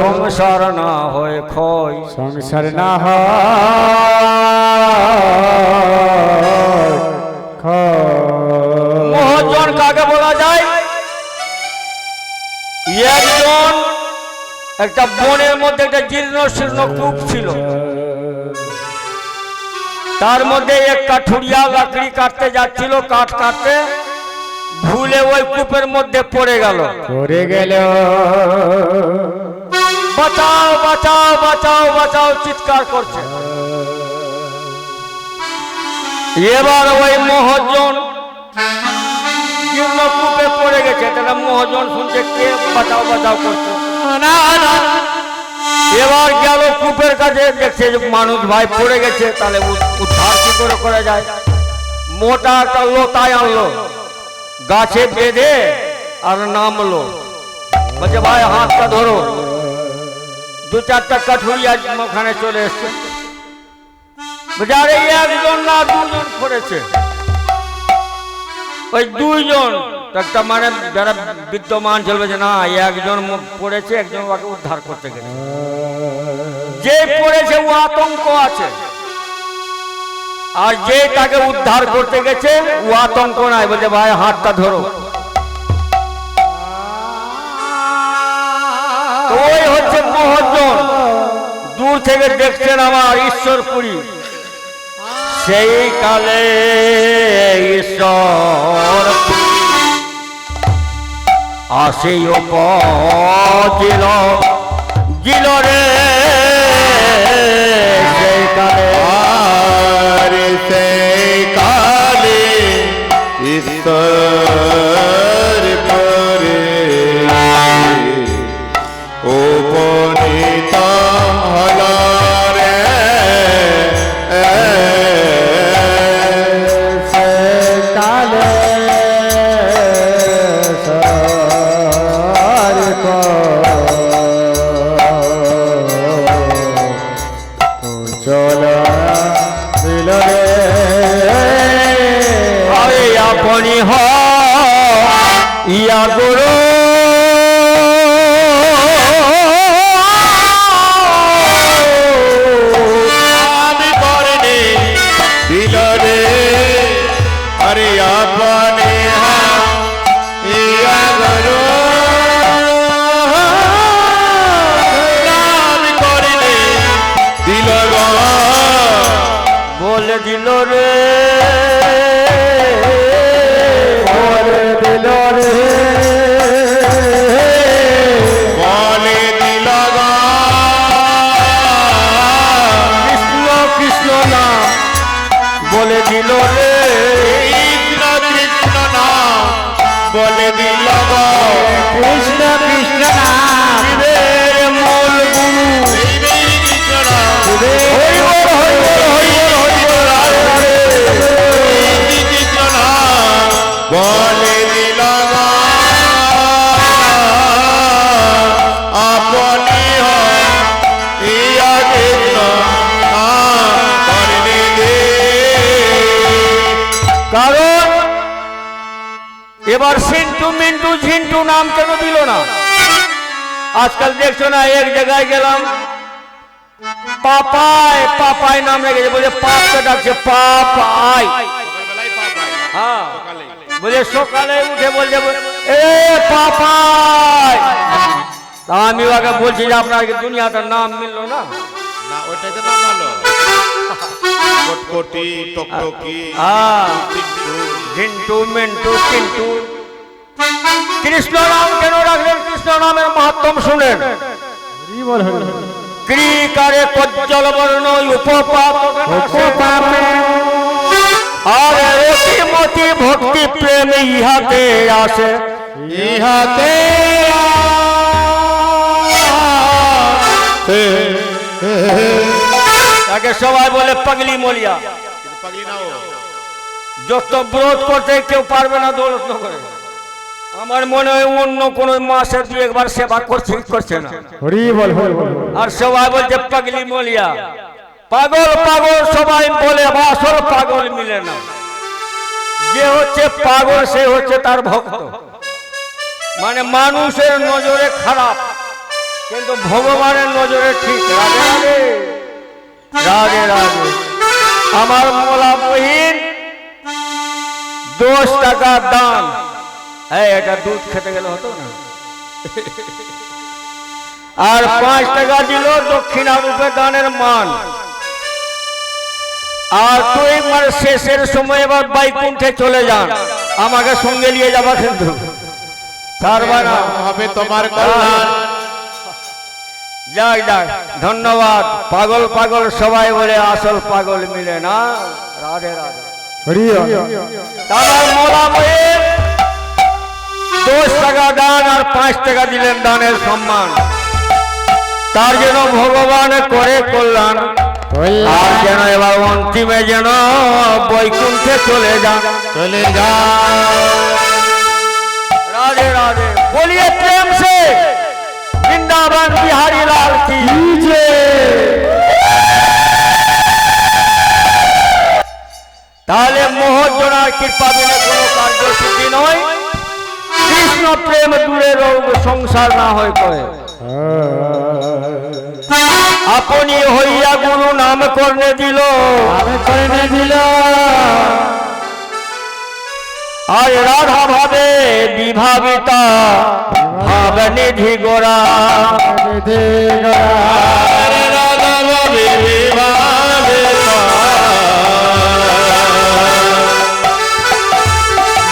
সংসার না হয় ক্ষয়, সংসার না হয় ক্ষয়। মহাজন কাকে বলা যায়? একজন একটা বনের মধ্যে একটা জীর্ণ শীর্ণ কূপ ছিল, তার মধ্যে এক কাঠুরিয়া লাকড়ি কাটতে যাচ্ছিল, কাঠ কাটতে ভুলে ওই কূপের মধ্যে পড়ে গেল। বাঁচাও বাঁচাও বাঁচাও বাঁচাও চিৎকার করছে। এবার ওই মহাজন জীর্ণ কূপে পড়ে গেছে, তাহলে মহাজন শুনছে কে বাঁচাও বাঁচাও করছে। এবার গেল কূপের কাছে, দেখছে যে মানুষ ভাই পড়ে গেছে, তাহলে উদ্ধার কি করে করা যায়? মোটা একটা লোতায় আনলো, গাছে বেঁধে আর নামলো, বলছে ভাই হাতটা ধরো। দু চারটা কাঠুরিয়া ওখানে চলে এসছে, বলছে আরে একজন না দুজন পড়েছে। ওই দুইজন একটা মানে যারা বিদ্যমান ছিল যে না একজন পড়েছে, একজন ওকে উদ্ধার করতে গেছে। যে পড়েছে ও আতঙ্ক আছে, আর যে তাকে উদ্ধার করতে গেছে ও আতঙ্ক নাই, বলছে ভাই হাতটা ধরো। ওই হচ্ছে মহাজন, দূর থেকে দেখছেন আমার ঈশ্বরপুরী। সেই কালে ঈশ্বর আসে উপজিল জিল রে, সেই কালে আরে সেই কালে ঈশ্বর করে উপনীত হল রে, সেই কালে চলো দিল রে, আরে আপনি হ ইয়া গুরু আমি করনি দিল রে, আরে আপনি ইয়া গুরু আমি করনি দিল গো, বলে দিল রে, বলে দিল রে, বলে দিল গো, কৃষ্ণ কৃষ্ণ নাম বলে দিল রে, কৃষ্ণ কৃষ্ণ নাম বলে দিল গো, কৃষ্ণ কৃষ্ণ নাম শিবের মূল গুরু, কৃষ্ণ নাম হরি বল হরি বল হরি বল হরি বল রাধে রাধে। কৃষ্ণ নাম বলে দিল গো, আপনি ইয়া কৃষ্ণ নাম করনি দে, কারণ এবার সিন্টু মিন্টু ঝিন্টু নাম কেন দিল না? আজকাল দেখছো না, এক জায়গায় গেলাম, পাপাই পাপাই নাম রেখেছে, বলে পাপকে ডাকছে পাপাই। হ্যাঁ বলে সকালে উঠে বলছে এ পাপাই। তা আমি ওকে বলছি যে আপনার দুনিয়াটার নাম মিললো না, না ওইটাই তো নাম হলো কটকটি টকটকি হ্যাঁ ঝিন্টু মিন্টু চিন্টু। কৃষ্ণ নাম কেন রাখলেন? কৃষ্ণ নামের মাহাত্ম্য শুনেন। ক্রিকারে কজ্জল বর্ণ উপপাত আর অতিমতি ভক্তি প্রেম ইহাতে আসে, ইহাতে তাকে সবাই বলে পাগলি মলিয়া। যত ব্রত করতে কেউ পারবে না দৌলত করে। আমার মনে হয় অন্য কোন মাসে দুই একবার সেবা করছে না। আর সবাই বলছে পাগলি মলিয়া, পাগল পাগল সবাই বলে, আসল পাগল মিলে না। যে হচ্ছে পাগল সে হচ্ছে তার ভক্ত, মানে মানুষের নজরে খারাপ, কিন্তু ভগবানের নজরে ঠিক। রাধে রাধে রাধে রাধে। আমার মোলা বহিন 10 টাকা দান। এই এটা দুধ খেতে গেলে হতো না। আর 5 টাকা দিল দক্ষিণা রূপে দানের মান। আর তুই মানে শেষের সময় এবার বাইকুণ্ঠে চলে যান, আমাকে সঙ্গে নিয়ে যাবা কিন্তু ছাড়বা না। হবে তোমার কল্যাণ। যাক যাক, ধন্যবাদ। পাগল পাগল সবাই বলে, আসল পাগল মিলে না। রাধে রাধে। আমার মোলা বইয়ের 10 টাকা দান আর 5 টাকা দিলেন দানের সম্মান। তার যেন ভগবান করে কল্যাণ, আর যেন এবার অন্তিমে যেন বৈকুণ্ঠে চলে যান। চলে যা। राधे राधे। बोलिए प्रेम से वृंदावन बिहारी लाल की जय। তাহলে মোহজনার কৃপা বিনা কোনো কার্যসিদ্ধি নয়। কৃষ্ণ প্রেম দূরে রোগ সংসার না হয় কয়ে। আপনি হইয়া গুরু নাম করনে দিল, আর রাধা ভাবে বিভাবিতা ভাব নিধি গোরা। রাধা ভাবে বিভাবিতা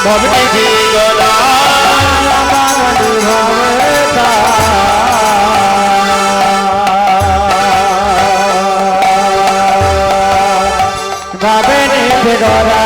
ভাব নিধি গোরা। ভাবে নিধি গোরা।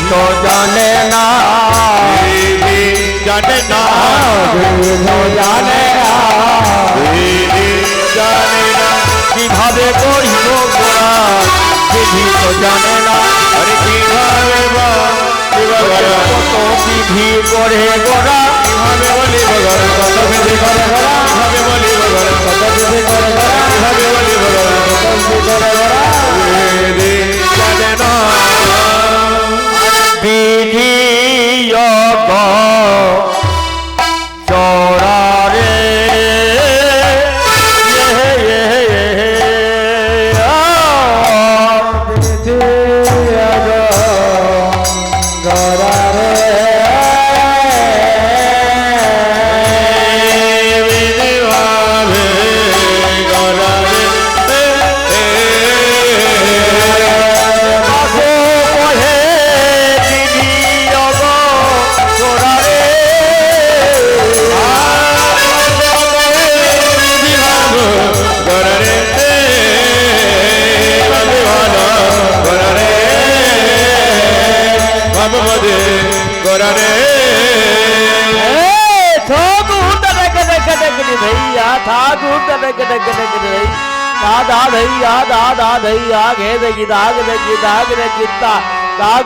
तो जाने ना जाने ना जाने ना কিভাবে করিব গোরা, বিধি তো জানে না। আরে কিভাবে কত বিধি করে গোরা, কিভাবে বলিব ঘর কত বিধি করে গোরা, কিভাবে বলিব ঘর কত বিধি করে গোরা, কিভাবে বলিব ঘর কত বিধি করে গোরা। জানে না বিধি যোগ চোরারে दादा भैया घे दगी दाग दगी दाग दगी दाग